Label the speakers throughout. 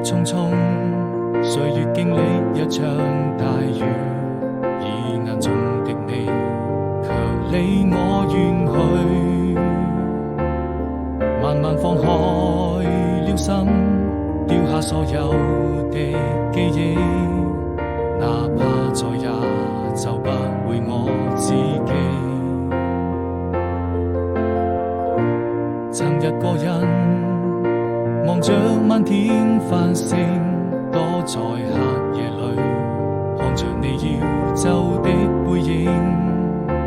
Speaker 1: 匆匆，歲月經歷一場大雨，以眼中的你，卻離我遠去。慢慢放開了心，丟下所有的記憶，哪怕再也找不回我自己。曾一個人望着漫天繁星，躲在黑夜裏，看着你要走的背影，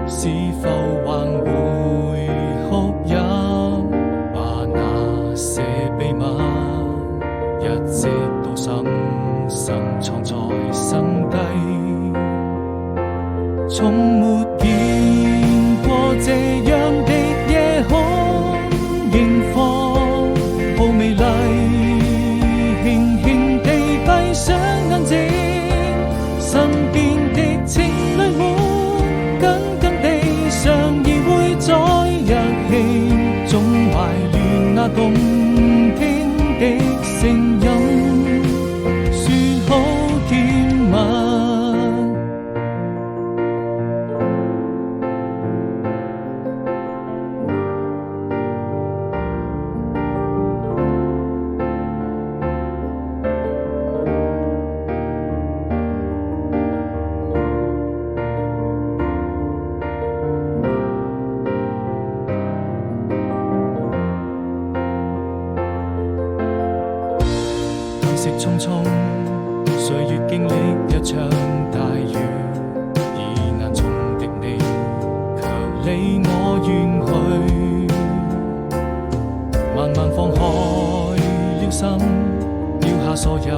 Speaker 1: 是否還會哭泣？把那些秘密一直都深深藏在心底，從沒見過這樣的夜空，螢火好美麗，輕輕地閉上眼睛，身邊的情侶們緊緊地相依會在一起，總懷戀那動聽的聲音，說好甜蜜。夕匆匆，歲月經歷一場大雨，以眼中的你，卻離我遠去。慢慢放開了心，丟下所有。